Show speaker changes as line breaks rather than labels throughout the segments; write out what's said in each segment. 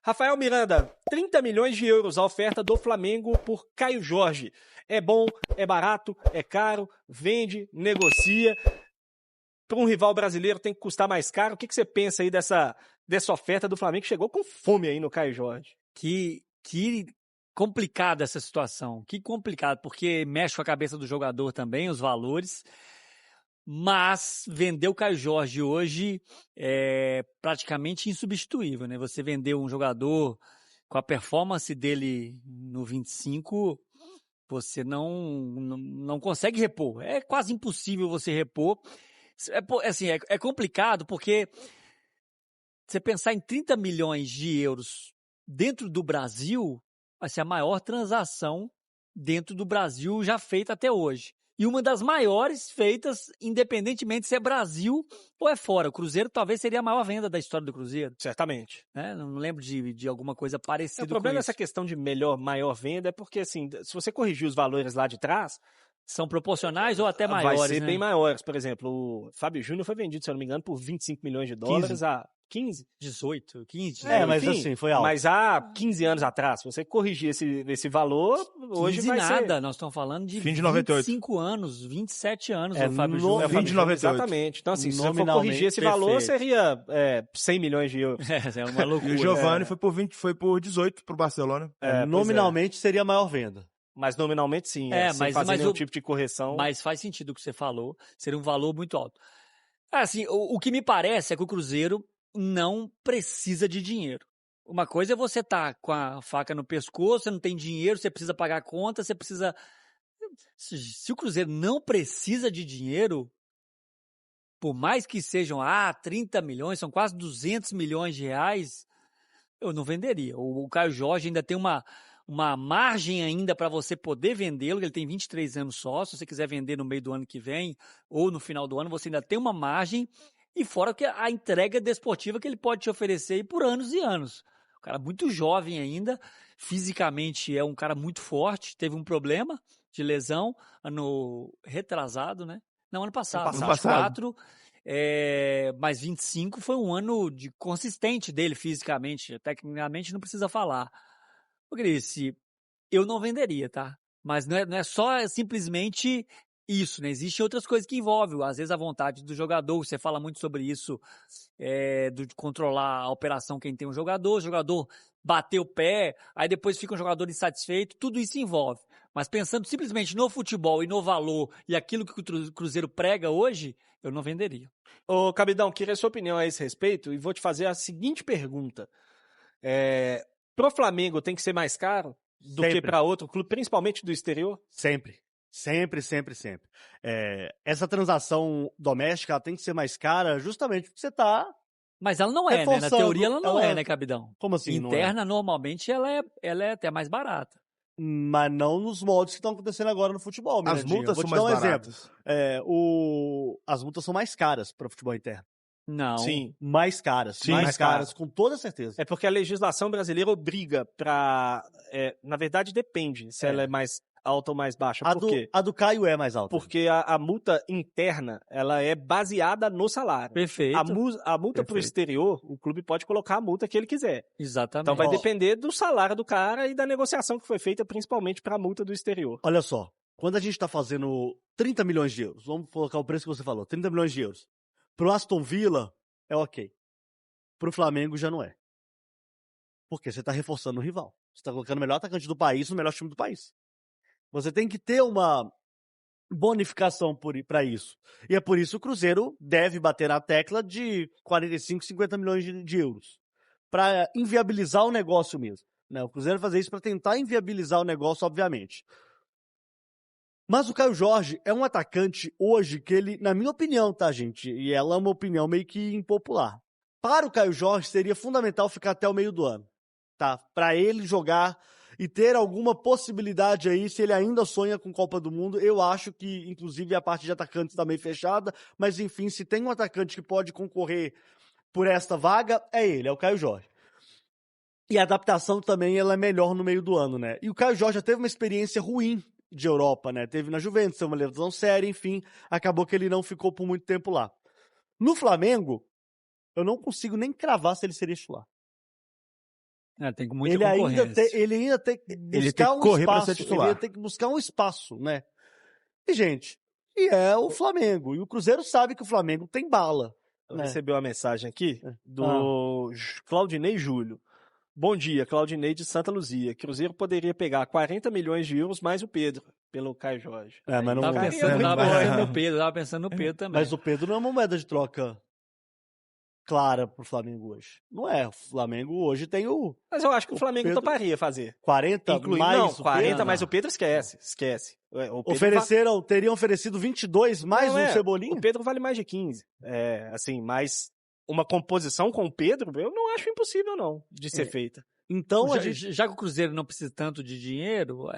Rafael Miranda, 30 milhões de euros a oferta do Flamengo por Caio Jorge. É bom, é barato, é caro, vende, negocia. Para um rival brasileiro tem que custar mais caro. O que você pensa aí dessa oferta do Flamengo que chegou com fome aí no Caio Jorge?
Que complicada essa situação. Que complicado, porque mexe com a cabeça do jogador também, os valores. Mas vender o Caio Jorge hoje é praticamente insubstituível, né? Você vender um jogador com a performance dele no 25, você não consegue repor. É quase impossível você repor. É complicado porque você pensar em 30 milhões de euros dentro do Brasil, vai ser a maior transação dentro do Brasil já feita até hoje. E uma das maiores feitas, independentemente se é Brasil ou é fora. O Cruzeiro talvez seria a maior venda da história do Cruzeiro.
Certamente.
Né? Não lembro de alguma coisa parecida com isso.
O problema dessa questão de maior venda é porque, assim, se você corrigir os valores lá de trás...
São proporcionais ou até maiores,
vai ser
né?
bem maiores. Por exemplo, o Fábio Júnior foi vendido, se eu não me engano, por 25 milhões de dólares a 15?
18, 15.
Mas
enfim,
assim, foi alto.
Mas há 15 anos atrás, se você corrigir esse valor, hoje vai
nada,
ser...
nós estamos falando de
fim de 98.
25 anos, 27 anos
É,
o Fábio
no
Júnior.
fim de 98.
Exatamente. Então, assim, se você for
Nominalmente,
corrigir esse valor,
perfeito.
seria 100 milhões de euros.
É uma loucura.
E o Giovani foi por 18 pro Barcelona.
Nominalmente seria a maior venda.
Mas nominalmente sim, sem
mas
fazer nenhum
o-
tipo de correção.
Mas faz sentido o que você falou, seria um valor muito alto. Assim, o que me parece é que o Cruzeiro não precisa de dinheiro. Uma coisa é você estar com a faca no pescoço, você não tem dinheiro, você precisa pagar a conta, você precisa... Se o Cruzeiro não precisa de dinheiro, por mais que sejam 30 milhões, são quase 200 milhões de reais, eu não venderia. O Caio Jorge ainda tem uma margem ainda para você poder vendê-lo, ele tem 23 anos só, se você quiser vender no meio do ano que vem ou no final do ano, você ainda tem uma margem, e fora que a entrega desportiva que ele pode te oferecer aí por anos e anos. Um cara muito jovem ainda, fisicamente é um cara muito forte, teve um problema de lesão ano retrasado, né? Não, ano passado.
Ano passado.
24, mas 25 foi um ano consistente dele fisicamente, tecnicamente não precisa falar. Ô, Grace, eu não venderia, tá? Mas não é só simplesmente isso, né? Existem outras coisas que envolvem, às vezes a vontade do jogador, você fala muito sobre isso, de controlar a operação quem tem um jogador, o jogador bater o pé, aí depois fica um jogador insatisfeito, tudo isso envolve. Mas pensando simplesmente no futebol e no valor e aquilo que o Cruzeiro prega hoje, eu não venderia.
Ô, Cabidão, queria a sua opinião a esse respeito e vou te fazer a seguinte pergunta. Pro Flamengo tem que ser mais caro do que para outro clube, principalmente do exterior?
Sempre. Sempre. Essa transação doméstica ela tem que ser mais cara justamente porque você está...
Mas ela não é, né? Na
reforçando,
teoria ela não é, né, Cabidão?
Como assim?
Interna, normalmente, ela é até mais barata.
Mas não nos moldes que estão acontecendo agora no futebol,
As
Mirandinha.
multas
Vou
são
te dar
mais
um exemplo.
baratas.
As multas são mais caras para o futebol interno.
Não.
Sim.
Mais caras.
Sim,
mais
mais
caras,
caras.
com toda certeza.
É porque a legislação brasileira obriga para... na verdade, depende se ela é mais alta ou mais baixa. Por quê?
A do Caio é mais alta.
Porque a multa interna, ela é baseada no salário.
Perfeito.
A multa para o exterior, o clube pode colocar a multa que ele quiser.
Exatamente.
Então vai depender do salário do cara e da negociação que foi feita, principalmente para a multa do exterior.
Olha só, quando a gente está fazendo 30 milhões de euros, vamos colocar o preço que você falou, 30 milhões de euros. Pro Aston Villa, é ok. Pro Flamengo já não é. Porque você está reforçando o rival. Você está colocando o melhor atacante do país no melhor time do país. Você tem que ter uma bonificação para isso. E é por isso que o Cruzeiro deve bater na tecla de 45, 50 milhões de euros. Para inviabilizar o negócio mesmo. Né? O Cruzeiro vai fazer isso para tentar inviabilizar o negócio, obviamente. Mas o Caio Jorge é um atacante hoje que ele, na minha opinião, tá, gente? E ela é uma opinião meio que impopular. Para o Caio Jorge seria fundamental ficar até o meio do ano. Tá? Para ele jogar e ter alguma possibilidade aí, se ele ainda sonha com Copa do Mundo. Eu acho que, inclusive, a parte de atacantes está meio fechada, mas enfim, se tem um atacante que pode concorrer por esta vaga, é ele, é o Caio Jorge. E a adaptação também ela é melhor no meio do ano, né? E o Caio Jorge já teve uma experiência ruim de Europa, né? Teve na Juventus, teve uma lesão séria, enfim, acabou que ele não ficou por muito tempo lá. No Flamengo, eu não consigo nem cravar se ele seria titular.
Tem muita
Ele ainda
concorrência.
tem que
Ele
buscar
tem que
um
correr pra
espaço.
ser titular.
Ele tem que buscar um espaço, né? E, gente, é o Flamengo. E o Cruzeiro sabe que o Flamengo tem bala.
Eu
né?
recebi uma mensagem aqui do Claudinei Júlio. Bom dia, Claudinei de Santa Luzia. Cruzeiro poderia pegar 40 milhões de euros mais o Pedro, pelo Caio Jorge.
Mas não
Tava
Cara,
pensando,
é muito
tava pensando no Pedro também.
Mas o Pedro não é uma moeda de troca clara pro Flamengo hoje. Não é. O Flamengo hoje tem o
Mas eu acho que o Flamengo
Pedro-
toparia fazer.
40
Incluindo,
mais
não,
o
40
Pedro.
mais o Pedro, esquece. O Pedro
Teriam oferecido 22 mais
Não,
um Cebolinha?
O Pedro vale mais de 15. Assim, mas uma composição com o Pedro, eu não acho impossível, não, de ser feita.
Então,
Já que o Cruzeiro não precisa tanto de dinheiro,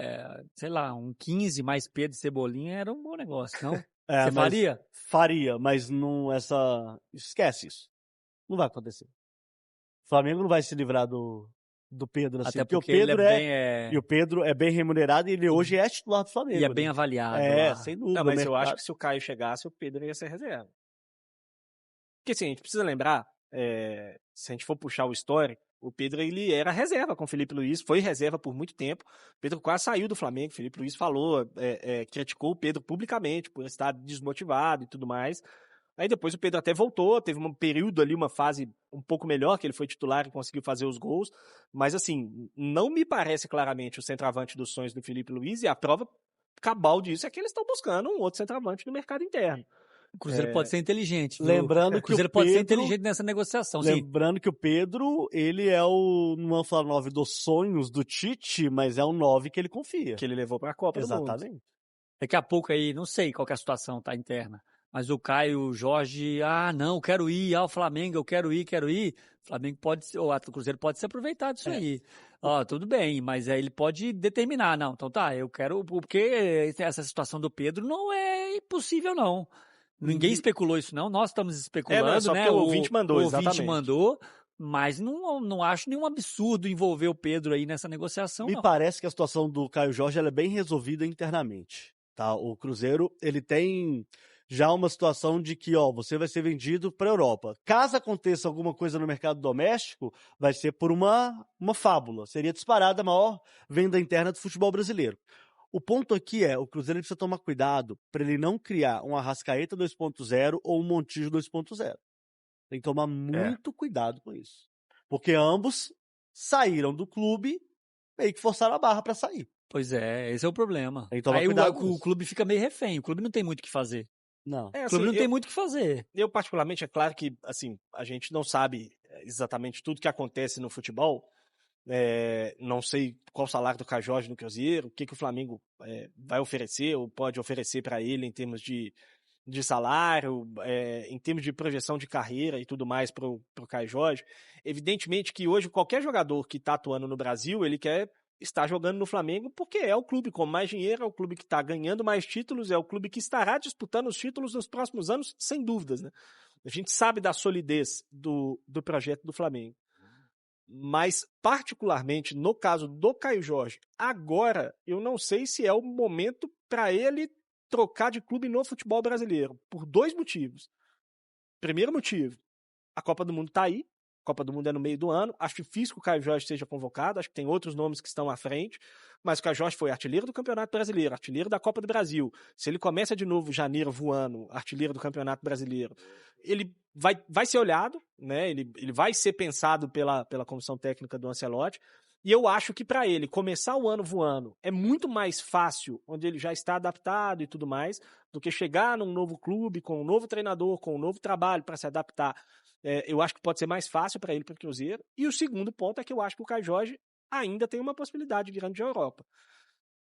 sei lá, um 15 mais Pedro e Cebolinha era um bom negócio, não? Você
mas
faria?
Faria, mas não esquece isso. Não vai acontecer. O Flamengo não vai se livrar do Pedro assim,
Até porque
o Pedro
ele
e o Pedro é bem remunerado e ele hoje é titular do Flamengo.
e é bem
né?
avaliado. lá.
sem dúvida.
Não, mas eu
mercado-
acho que se o Caio chegasse, o Pedro ia ser reserva. Porque assim, a gente precisa lembrar, se a gente for puxar o histórico, o Pedro ele era reserva com o Felipe Luiz, foi reserva por muito tempo. O Pedro quase saiu do Flamengo, o Felipe Luiz falou, criticou o Pedro publicamente por estar desmotivado e tudo mais. Aí depois o Pedro até voltou, teve um período ali, uma fase um pouco melhor, que ele foi titular e conseguiu fazer os gols. Mas assim, não me parece claramente o centroavante dos sonhos do Felipe Luiz, e a prova cabal disso é que eles estão buscando um outro centroavante no mercado interno.
O Cruzeiro pode ser inteligente. Viu?
Lembrando
O
que
Cruzeiro
o
pode ser
Pedro-
inteligente nessa negociação. Sim.
Lembrando que o Pedro, ele é não vamos falar 9 dos sonhos do Tite, mas é um 9 que ele confia.
Que ele levou para a Copa do Mundo.
Exatamente.
Daqui a pouco aí, não sei qual que é a situação tá interna, mas o Caio, o Jorge, não, quero ir, o Flamengo, eu quero ir. O Flamengo o Cruzeiro pode se aproveitar disso aí. Tudo bem, mas aí ele pode determinar, não, então tá, eu quero, porque essa situação do Pedro não é impossível, não. Ninguém especulou isso, não. Nós estamos especulando,
só
né?
porque o ouvinte mandou,
o ouvinte
exatamente.
mandou, mas não acho nenhum absurdo envolver o Pedro aí nessa negociação,
Me
não.
parece que a situação do Caio Jorge ela é bem resolvida internamente. Tá? O Cruzeiro ele tem já uma situação de que você vai ser vendido para a Europa. Caso aconteça alguma coisa no mercado doméstico, vai ser por uma fábula. Seria disparada a maior venda interna do futebol brasileiro. O ponto aqui o Cruzeiro precisa tomar cuidado para ele não criar um Arrascaeta 2.0 ou um Montijo 2.0. Tem que tomar muito cuidado com isso. Porque ambos saíram do clube meio que forçaram a barra para sair.
Pois é, esse é o problema.
Tem que tomar
Aí
cuidado com
o
isso.
clube fica meio refém, o clube não tem muito o que fazer.
Não.
O clube não tem muito o que fazer.
Eu, particularmente, é claro que assim, a gente não sabe exatamente tudo que acontece no futebol. Não sei qual o salário do Caio Jorge no Cruzeiro, o que o Flamengo vai oferecer ou pode oferecer para ele em termos de salário, em termos de projeção de carreira e tudo mais para o Caio Jorge. Evidentemente que hoje qualquer jogador que está atuando no Brasil, ele quer estar jogando no Flamengo porque é o clube com mais dinheiro, é o clube que está ganhando mais títulos, é o clube que estará disputando os títulos nos próximos anos, sem dúvidas, né? A gente sabe da solidez do projeto do Flamengo. Mas, particularmente, no caso do Caio Jorge, agora eu não sei se é o momento para ele trocar de clube no futebol brasileiro, por 2 motivos. Primeiro motivo, a Copa do Mundo está aí, a Copa do Mundo é no meio do ano, acho difícil que o Caio Jorge seja convocado, acho que tem outros nomes que estão à frente, mas o Caio Jorge foi artilheiro do Campeonato Brasileiro, artilheiro da Copa do Brasil. Se ele começa de novo janeiro voando, artilheiro do Campeonato Brasileiro, ele vai ser olhado, né? Ele vai ser pensado pela comissão técnica do Ancelotti, e eu acho que para ele começar o ano voando é muito mais fácil, onde ele já está adaptado e tudo mais, do que chegar num novo clube, com um novo treinador, com um novo trabalho para se adaptar. Eu acho que pode ser mais fácil para ele, para o Cruzeiro. E o segundo ponto é que eu acho que o Caio Jorge ainda tem uma possibilidade grande de Europa.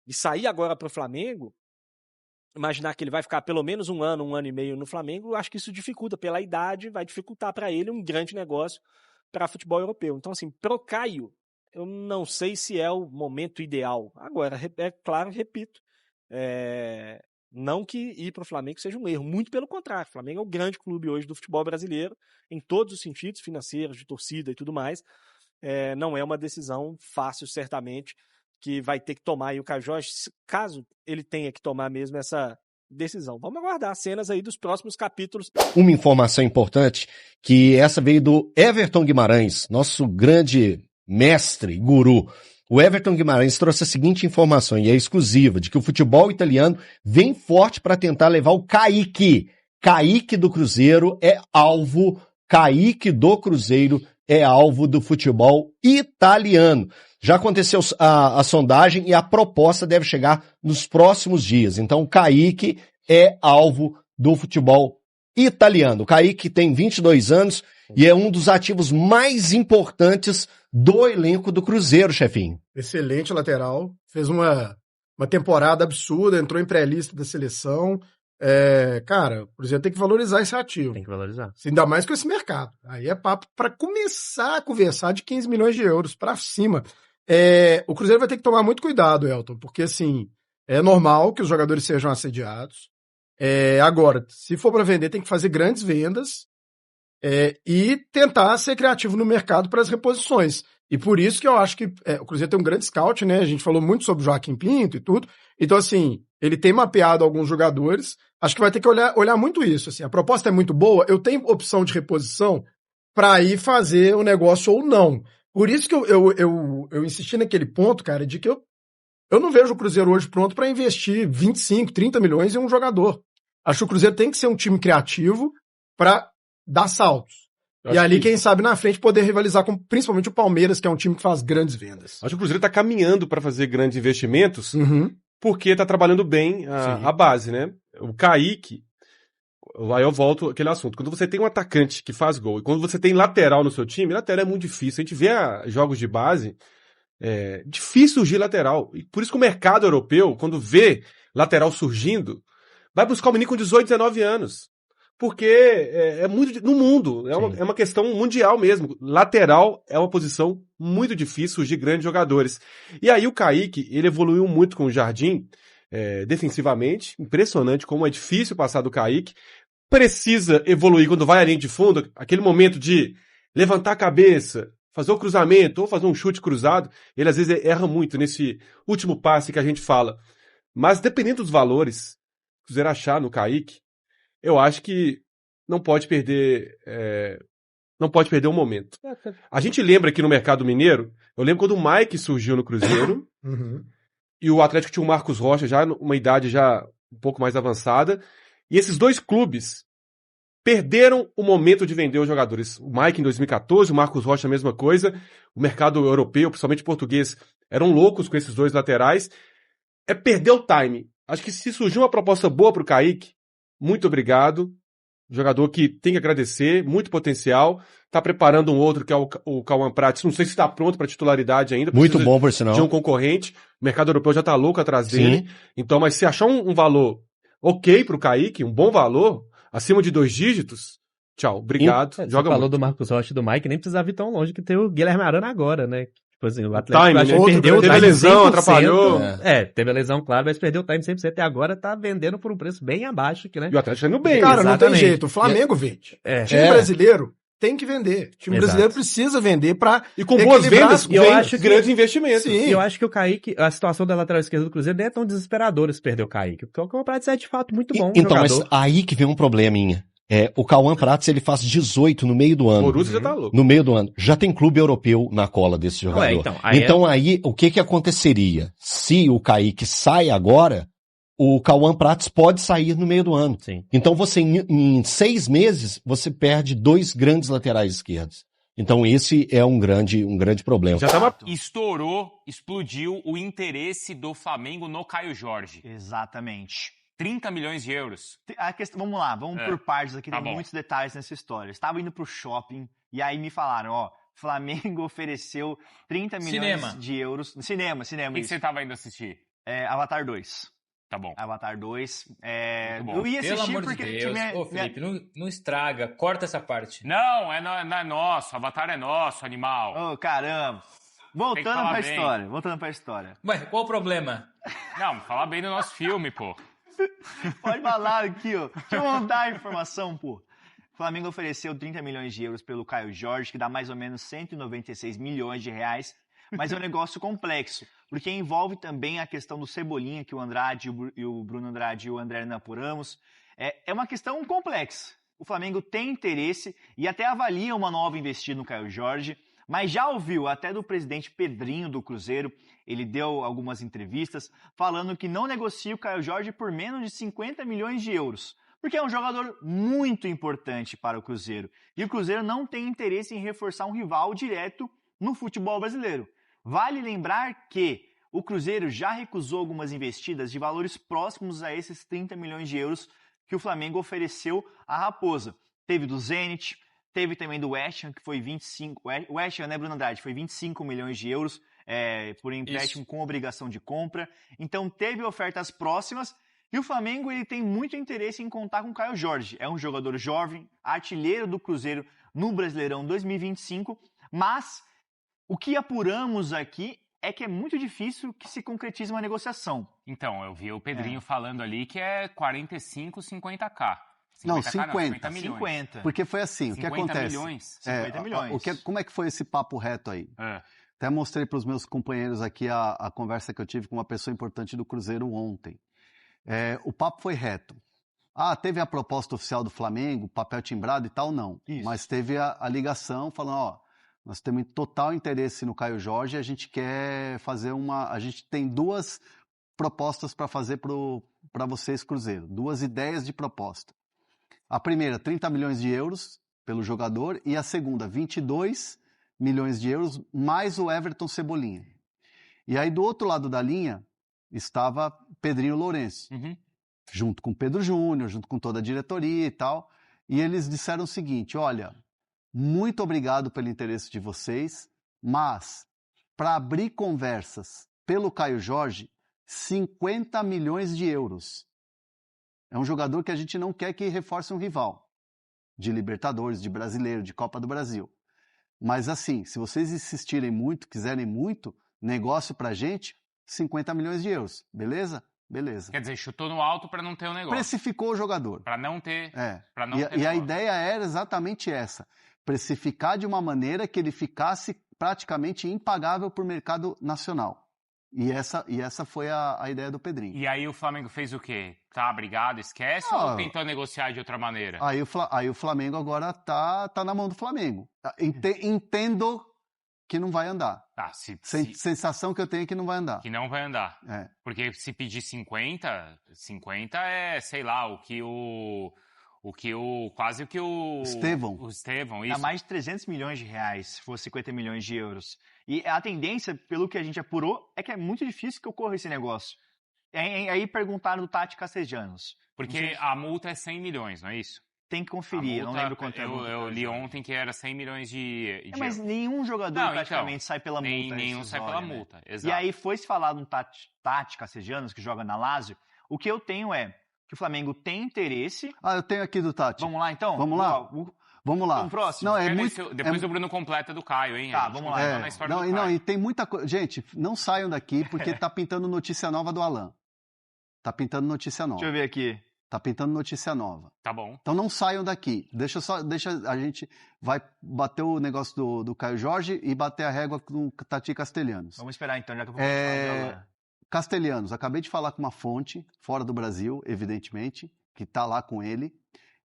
E sair agora para o Flamengo, imaginar que ele vai ficar pelo menos um ano e meio no Flamengo, eu acho que isso dificulta, pela idade, vai dificultar para ele um grande negócio para futebol europeu. Então, assim, pro Caio, eu não sei se é o momento ideal. Agora, é claro, repito, não que ir para o Flamengo seja um erro, muito pelo contrário. O Flamengo é o grande clube hoje do futebol brasileiro, em todos os sentidos, financeiros, de torcida e tudo mais. Não é uma decisão fácil, certamente, que vai ter que tomar aí o Caio Jorge, caso ele tenha que tomar mesmo essa decisão. Vamos aguardar cenas aí dos próximos capítulos.
Uma informação importante, que essa veio do Everton Guimarães, nosso grande mestre, guru. O Everton Guimarães trouxe a seguinte informação, e é exclusiva, de que o futebol italiano vem forte para tentar levar o Kaique. Kaique do Cruzeiro é alvo, Kaique do Cruzeiro é alvo do futebol italiano. Já aconteceu a sondagem e a proposta deve chegar nos próximos dias. Então, o Kaique é alvo do futebol italiano. O Kaique tem 22 anos e é um dos ativos mais importantes do elenco do Cruzeiro, chefinho.
Excelente lateral, fez uma temporada absurda, entrou em pré-lista da seleção. Cara, o Cruzeiro tem que valorizar esse ativo.
Tem que valorizar.
Ainda mais com esse mercado. Aí é papo para começar a conversar de 15 milhões de euros para cima. O Cruzeiro vai ter que tomar muito cuidado, Elton, porque assim, é normal que os jogadores sejam assediados. Agora, se for para vender, tem que fazer grandes vendas e tentar ser criativo no mercado para as reposições. E por isso que eu acho que o Cruzeiro tem um grande scout, né? A gente falou muito sobre o Joaquim Pinto e tudo. Então, assim, ele tem mapeado alguns jogadores. Acho que vai ter que olhar muito isso. Assim, a proposta é muito boa, eu tenho opção de reposição para ir fazer o negócio ou não. Por isso que eu insisti naquele ponto, cara, de que eu não vejo o Cruzeiro hoje pronto para investir 25, 30 milhões em um jogador. Acho que o Cruzeiro tem que ser um time criativo para dar saltos. E ali, quem sabe, na frente, poder rivalizar com principalmente o Palmeiras, que é um time que faz grandes vendas.
Acho que o Cruzeiro está caminhando para fazer grandes investimentos, porque está trabalhando bem a base, né? O Kaique, aí eu volto àquele assunto. Quando você tem um atacante que faz gol, e quando você tem lateral no seu time, lateral é muito difícil. A gente vê jogos de base, difícil surgir lateral. E por isso que o mercado europeu, quando vê lateral surgindo, vai buscar o menino com 18, 19 anos. Porque é muito no mundo, é uma questão mundial mesmo. Lateral é uma posição muito difícil surgir grandes jogadores. E aí o Kaique, ele evoluiu muito com o Jardim, defensivamente, impressionante como é difícil passar do Kaique. Precisa evoluir quando vai à linha de fundo, aquele momento de levantar a cabeça, fazer o cruzamento ou fazer um chute cruzado, ele às vezes erra muito nesse último passe que a gente fala. Mas dependendo dos valores que Cruzeiro achar no Kaique, eu acho que não pode perder um momento. A gente lembra aqui no mercado mineiro, eu lembro quando o Mike surgiu no Cruzeiro, e o Atlético tinha o Marcos Rocha já uma idade já um pouco mais avançada, e esses dois clubes perderam o momento de vender os jogadores. O Mike em 2014, o Marcos Rocha a mesma coisa, o mercado europeu, principalmente português, eram loucos com esses dois laterais. Perder o time. Acho que se surgir uma proposta boa pro Kaique, muito obrigado. Jogador que tem que agradecer, muito potencial. Tá preparando um outro, que é o Cauã Prates. Não sei se está pronto para titularidade ainda.
Muito bom, por sinal.
De um concorrente. O mercado europeu já tá louco atrás dele. Então, mas se achar um valor ok pro Kaique, um bom valor, acima de 2 dígitos, tchau, obrigado.
Você
joga
falou
muito.
do Marcos Rocha e do Mike, nem precisava ir tão longe que tem o Guilherme Arana agora, né? Tipo assim, o Atlético
Time,
achou que perdeu o
teve
time
lesão,
100%.
atrapalhou.
Teve a lesão, claro, mas perdeu o time 100% e agora tá vendendo por um preço bem abaixo aqui, né?
E o Atlético tá indo bem.
Cara, não tem
Exatamente.
jeito. O Flamengo vende. Time brasileiro tem que vender. Time brasileiro precisa vender pra
E com boas
equilibrar.
vendas,
eu
vem
acho que-
grandes investimentos.
Sim.
E eu acho que o Kaique, a situação da lateral esquerda do Cruzeiro nem é tão desesperadora se perder o Kaique. Porque o Cauã Prates é de fato muito bom
Então,
jogador.
mas aí que vem um probleminha. O Cauã Prates, ele faz 18 no meio do
O
ano.
Borussia já tá louco.
No meio do ano. Já tem clube europeu na cola desse jogador.
então,
Aí, o que aconteceria? Se o Kaique sai agora, o Cauã Prates pode sair no meio do ano.
Sim.
Então você, em 6 meses, você perde 2 grandes laterais esquerdos. Então esse é um grande problema.
Já tava...
Explodiu o interesse do Flamengo no Caio Jorge.
Exatamente.
30 milhões de euros.
Vamos lá, vamos por partes aqui,
Tá
tem
bom.
muitos detalhes nessa história. Eu estava indo pro shopping e aí me falaram, Flamengo ofereceu 30 milhões de euros. Cinema,
O que
isso.
você tava indo assistir?
Avatar 2.
Tá bom.
Avatar 2.
Muito bom.
Eu ia
Pelo
assistir
amor
porque
de Deus.
tinha
Ô, Felipe, não estraga. Corta essa parte.
Não é nosso. Avatar é nosso, animal.
Oh, caramba. Voltando
falar
pra
bem.
história.
Ué, qual o problema?
Não, fala bem do nosso filme, pô.
Pode falar aqui, ó. Deixa eu mandar a informação, pô. O Flamengo ofereceu 30 milhões de euros pelo Caio Jorge, que dá mais ou menos 196 milhões de reais, mas é um negócio complexo, porque envolve também a questão do Cebolinha, que o Andrade e o Bruno Andrade e o André Hernan apuramos. É uma questão complexa. O Flamengo tem interesse e até avalia uma nova investida no Caio Jorge, Mas já ouviu até do presidente Pedrinho do Cruzeiro, ele deu algumas entrevistas falando que não negocia o Caio Jorge por menos de 50 milhões de euros, porque é um jogador muito importante para o Cruzeiro. E o Cruzeiro não tem interesse em reforçar um rival direto no futebol brasileiro. Vale lembrar que o Cruzeiro já recusou algumas investidas de valores próximos a esses 30 milhões de euros que o Flamengo ofereceu à Raposa. Teve do Zenit, teve também do West Ham, que foi 25... O West Ham, né, Bruno Andrade? Foi 25 milhões de euros por empréstimo com obrigação de compra. Então teve ofertas próximas e o Flamengo ele tem muito interesse em contar com o Caio Jorge. É um jogador jovem, artilheiro do Cruzeiro no Brasileirão 2025, mas o que apuramos aqui é que é muito difícil que se concretize uma negociação.
Então, eu vi o Pedrinho falando ali que é 45, 50k.
Não,
50
milhões.
50.
Porque foi assim, o que
50
acontece?
milhões?
50 milhões.
Como é que foi esse papo reto aí? Até mostrei para os meus companheiros aqui a conversa que eu tive com uma pessoa importante do Cruzeiro ontem. O papo foi reto. Teve a proposta oficial do Flamengo, papel timbrado e tal, não.
Isso.
Mas teve a ligação falando, nós temos total interesse no Caio Jorge e a gente quer fazer a gente tem 2 propostas para fazer para vocês, Cruzeiro. 2 ideias de proposta. A primeira, 30 milhões de euros pelo jogador, e a segunda, 22 milhões de euros, mais o Everton Cebolinha. E aí, do outro lado da linha, estava Pedrinho Lourenço, junto com Pedro Júnior, junto com toda a diretoria e tal, e eles disseram o seguinte, olha, muito obrigado pelo interesse de vocês, mas para abrir conversas pelo Caio Jorge, 50 milhões de euros. É um jogador que a gente não quer que reforce um rival de Libertadores, de Brasileiro, de Copa do Brasil. Mas assim, se vocês insistirem muito, quiserem muito, negócio pra gente, 50 milhões de euros. Beleza? Beleza.
Quer dizer, chutou no alto para não ter o negócio.
Precificou o jogador.
Para não ter.
E a ideia era exatamente essa. Precificar de uma maneira que ele ficasse praticamente impagável para o mercado nacional. E essa foi a ideia do Pedrinho.
E aí o Flamengo fez o quê? Tá brigado, esquece ou tentou negociar de outra maneira?
Aí o Flamengo agora tá na mão do Flamengo. Entendo que não vai andar. Sensação que eu tenho é que não vai andar.
Que não vai andar. Porque se pedir 50 é, sei lá, quase o que o Estevão, isso.
Dá mais de 300 milhões de reais, se for 50 milhões de euros. E a tendência, pelo que a gente apurou, é que é muito difícil que ocorra esse negócio. Aí perguntaram do Tati Castellanos.
Porque a multa é 100 milhões, não é isso?
Tem que conferir, não lembro quanto é a multa.
Eu li ontem que era 100 milhões de
mas nenhum jogador praticamente sai pela multa.
Nenhum sai pela multa, exato.
E aí foi se falar do Tati Castellanos, que joga na Lazio. O que eu tenho é que o Flamengo tem interesse...
eu tenho aqui do Tati.
Vamos lá, então?
Vamos lá. Vamos lá.
Vamos próximo?
Não,
depois o Bruno completa do Caio, hein?
Tá, vamos lá.
E tem muita coisa... Gente, não saiam daqui porque tá pintando notícia nova do Alan. Tá pintando notícia nova.
Deixa eu ver aqui.
Tá pintando notícia nova.
Tá bom.
Então não saiam daqui. A gente vai bater o negócio do Caio Jorge e bater a régua com o Tati Castellanos.
Vamos esperar então, já que eu vou falar de Alan.
Castellanos, acabei de falar com uma fonte, fora do Brasil, evidentemente, que tá lá com ele,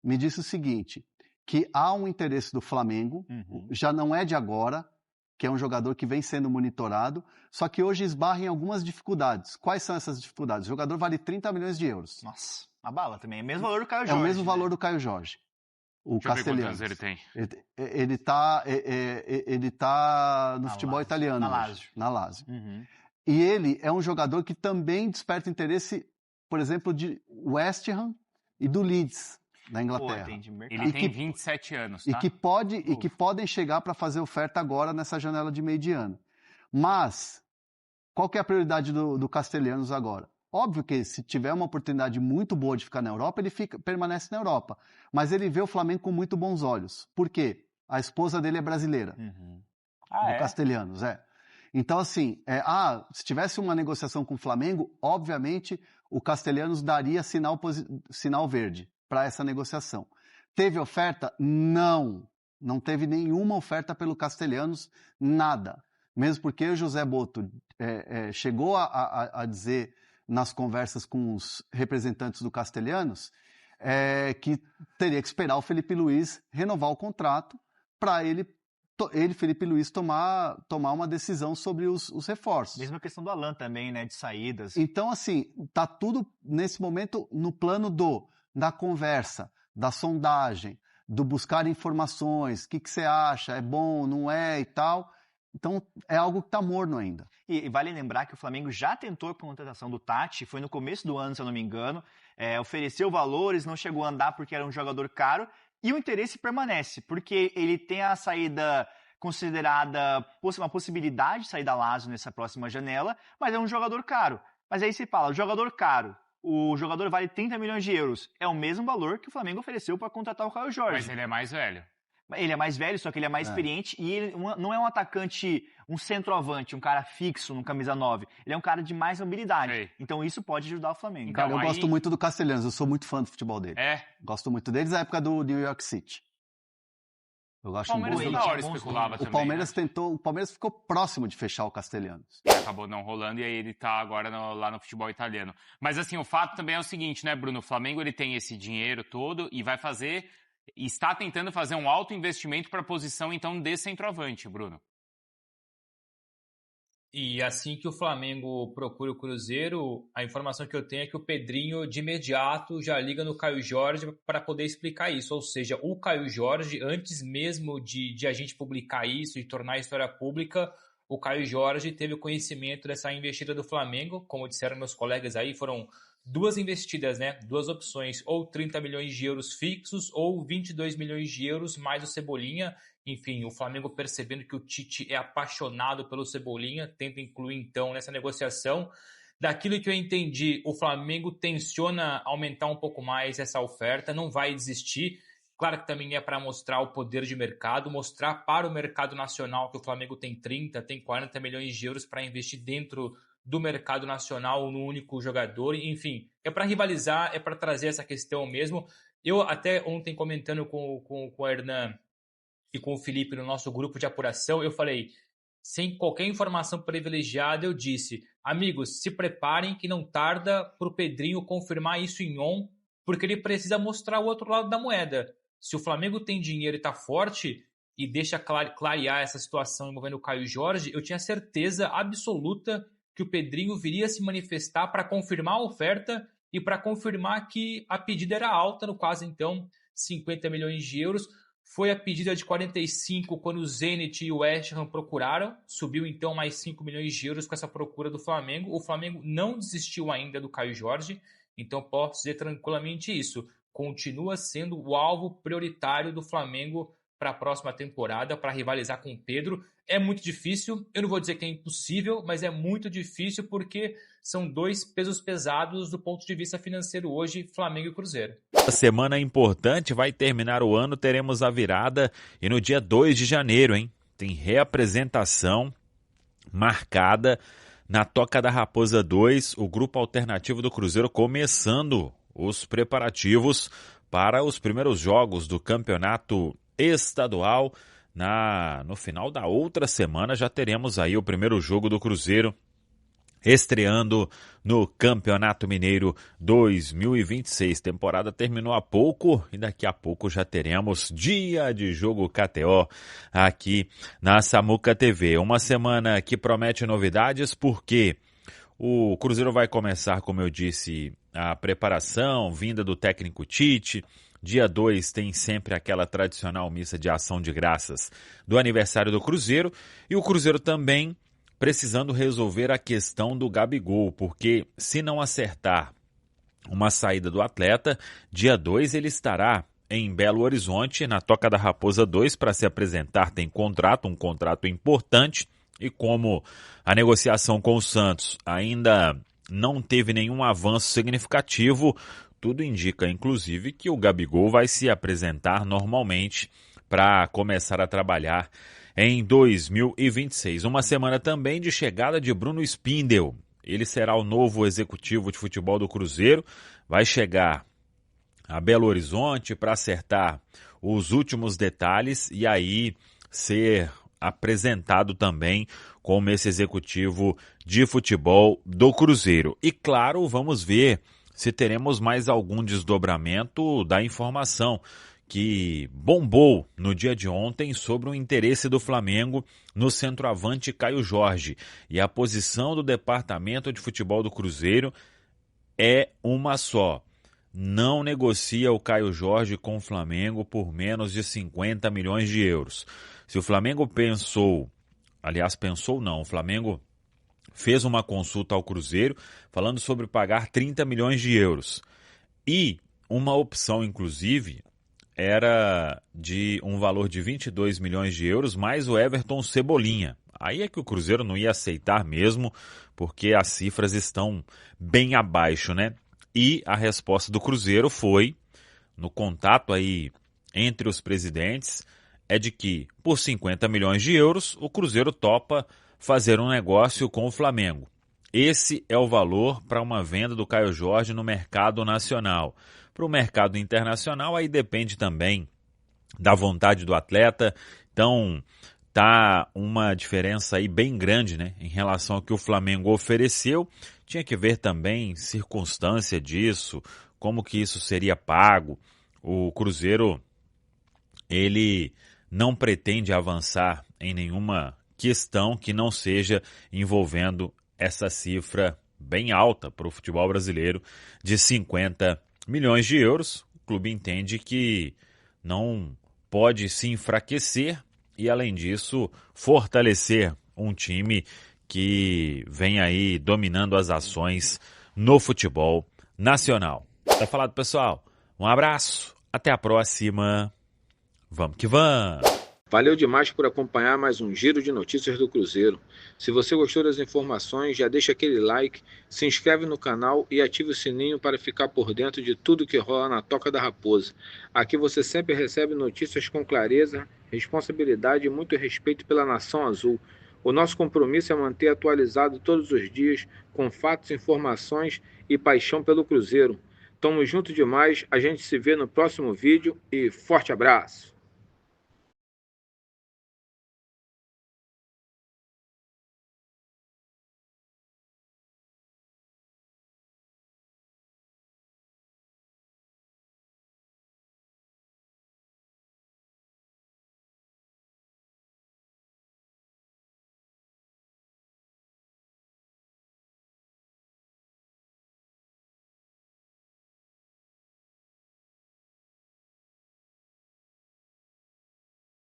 me disse o seguinte, que há um interesse do Flamengo, já não é de agora, que é um jogador que vem sendo monitorado, só que hoje esbarra em algumas dificuldades. Quais são essas dificuldades? O jogador vale 30 milhões de euros.
Nossa, a bala também. É o mesmo valor do Caio Jorge.
É o mesmo valor do Caio Jorge. O Castellanos.
Ele tem.
Ele tá no futebol italiano. Na Lazio. E ele é um jogador que também desperta interesse, por exemplo, de West Ham e do Leeds, da Inglaterra.
Ele tem 27 anos, tá?
E que podem chegar para fazer oferta agora nessa janela de meio de ano. Mas, qual que é a prioridade do Castellanos agora? Óbvio que se tiver uma oportunidade muito boa de ficar na Europa, ele permanece na Europa. Mas ele vê o Flamengo com muito bons olhos. Por quê? A esposa dele é brasileira. Do Castellanos, Então, assim, se tivesse uma negociação com o Flamengo, obviamente o Castellanos daria sinal verde para essa negociação. Teve oferta? Não. Não teve nenhuma oferta pelo Castellanos, nada. Mesmo porque o José Boto chegou a dizer nas conversas com os representantes do Castellanos que teria que esperar o Felipe Luiz renovar o contrato para ele Felipe Luiz, tomar uma decisão sobre os reforços.
Mesma questão do Alan também, né, de saídas.
Então, assim, tá tudo, nesse momento, no plano da conversa, da sondagem, do buscar informações, o que você acha, é bom, não é e tal. Então, é algo que tá morno ainda.
E vale lembrar que o Flamengo já tentou a contratação do Tati, foi no começo do ano, se eu não me engano, ofereceu valores, não chegou a andar porque era um jogador caro, e o interesse permanece, porque ele tem a saída considerada uma possibilidade de sair da Lazio nessa próxima janela, mas é um jogador caro. Mas aí você fala, jogador caro, o jogador vale 30 milhões de euros, é o mesmo valor que o Flamengo ofereceu para contratar o Caio Jorge.
Mas ele é mais velho.
Ele é mais velho, só que ele é mais experiente e ele não é um atacante, um centroavante, um cara fixo no camisa 9. Ele é um cara de mais mobilidade.
Sei.
Então isso pode ajudar o Flamengo.
Cara, eu gosto muito do Castelhanos, eu sou muito fã do futebol dele. Gosto muito deles da época do New York City. Eu gosto muito.
O Palmeiras toda hora especulava também.
O Palmeiras ficou próximo de fechar o Castelhanos.
E acabou não rolando e aí ele tá agora lá no futebol italiano. Mas assim, o fato também é o seguinte, né, Bruno? O Flamengo ele tem esse dinheiro todo e vai fazer... está tentando fazer um alto investimento para a posição, então, de centroavante, Bruno.
E assim que o Flamengo procura o Cruzeiro, a informação que eu tenho é que o Pedrinho, de imediato, já liga no Caio Jorge para poder explicar isso. Ou seja, o Caio Jorge, antes mesmo de a gente publicar isso e tornar a história pública, o Caio Jorge teve o conhecimento dessa investida do Flamengo. Como disseram meus colegas aí, foram 2 investidas, né? 2 opções, ou 30 milhões de euros fixos ou 22 milhões de euros mais o Cebolinha. Enfim, o Flamengo percebendo que o Tite é apaixonado pelo Cebolinha, tenta incluir então nessa negociação. Daquilo que eu entendi, o Flamengo tenciona aumentar um pouco mais essa oferta, não vai desistir. Claro que também é para mostrar o poder de mercado, mostrar para o mercado nacional que o Flamengo tem 30, tem 40 milhões de euros para investir dentro do mercado nacional no único jogador. Enfim, é para rivalizar, é para trazer essa questão mesmo. Eu até ontem comentando com o Hernan e com o Felipe no nosso grupo de apuração, eu falei, sem qualquer informação privilegiada, eu disse, amigos, se preparem que não tarda para o Pedrinho confirmar isso em on, porque ele precisa mostrar o outro lado da moeda. Se o Flamengo tem dinheiro e está forte e deixa clarear essa situação envolvendo o Caio Jorge, eu tinha certeza absoluta que o Pedrinho viria se manifestar para confirmar a oferta e para confirmar que a pedida era alta, no caso, então, 50 milhões de euros. Foi a pedida de 45 quando o Zenit e o West Ham procuraram, subiu então mais 5 milhões de euros com essa procura do Flamengo. O Flamengo não desistiu ainda do Caio Jorge, então posso dizer tranquilamente isso. Continua sendo o alvo prioritário do Flamengo para a próxima temporada, para rivalizar com o Pedro. É muito difícil, eu não vou dizer que é impossível, mas é muito difícil porque são 2 pesos pesados do ponto de vista financeiro hoje, Flamengo e Cruzeiro.
A semana importante, vai terminar o ano, teremos a virada e no dia 2 de janeiro, hein? Tem reapresentação marcada na Toca da Raposa 2, o grupo alternativo do Cruzeiro começando os preparativos para os primeiros jogos do campeonato estadual. No final da outra semana já teremos aí o primeiro jogo do Cruzeiro estreando no Campeonato Mineiro 2026. Temporada terminou há pouco e daqui a pouco já teremos dia de jogo KTO aqui na Samuca TV. Uma semana que promete novidades porque o Cruzeiro vai começar, como eu disse, a preparação, vinda do técnico Tite. Dia 2 tem sempre aquela tradicional missa de ação de graças do aniversário do Cruzeiro. E o Cruzeiro também precisando resolver a questão do Gabigol, porque se não acertar uma saída do atleta, dia 2 ele estará em Belo Horizonte, na Toca da Raposa 2, para se apresentar. Tem um contrato importante, e como a negociação com o Santos ainda não teve nenhum avanço significativo, tudo indica, inclusive, que o Gabigol vai se apresentar normalmente para começar a trabalhar em 2026. Uma semana também de chegada de Bruno Spindel. Ele será o novo executivo de futebol do Cruzeiro. Vai chegar a Belo Horizonte para acertar os últimos detalhes e aí ser apresentado também como esse executivo de futebol do Cruzeiro. E claro, vamos ver se teremos mais algum desdobramento da informação que bombou no dia de ontem sobre o interesse do Flamengo no centroavante Caio Jorge. E a posição do departamento de futebol do Cruzeiro é uma só. Não negocia o Caio Jorge com o Flamengo por menos de 50 milhões de euros. Se o Flamengo o Flamengo fez uma consulta ao Cruzeiro falando sobre pagar 30 milhões de euros. E uma opção, inclusive, era de um valor de 22 milhões de euros mais o Everton Cebolinha. Aí é que o Cruzeiro não ia aceitar mesmo, porque as cifras estão bem abaixo, né? E a resposta do Cruzeiro foi, no contato aí entre os presidentes, é de que por 50 milhões de euros o Cruzeiro topa fazer um negócio com o Flamengo. Esse é o valor para uma venda do Caio Jorge no mercado nacional. Para o mercado internacional, aí depende também da vontade do atleta. Então, tá uma diferença aí bem grande, né, em relação ao que o Flamengo ofereceu. Tinha que ver também circunstância disso, como que isso seria pago. O Cruzeiro, ele não pretende avançar em nenhuma questão que não seja envolvendo essa cifra bem alta para o futebol brasileiro de 50 milhões de euros. O clube entende que não pode se enfraquecer e, além disso, fortalecer um time que vem aí dominando as ações no futebol nacional. Tá falado, pessoal? Um abraço, até a próxima. Vamos que vamos!
Valeu demais por acompanhar mais um Giro de Notícias do Cruzeiro. Se você gostou das informações, já deixa aquele like, se inscreve no canal e ative o sininho para ficar por dentro de tudo que rola na Toca da Raposa. Aqui você sempre recebe notícias com clareza, responsabilidade e muito respeito pela Nação Azul. O nosso compromisso é manter atualizado todos os dias, com fatos, informações e paixão pelo Cruzeiro. Tamo junto demais, a gente se vê no próximo vídeo e forte abraço!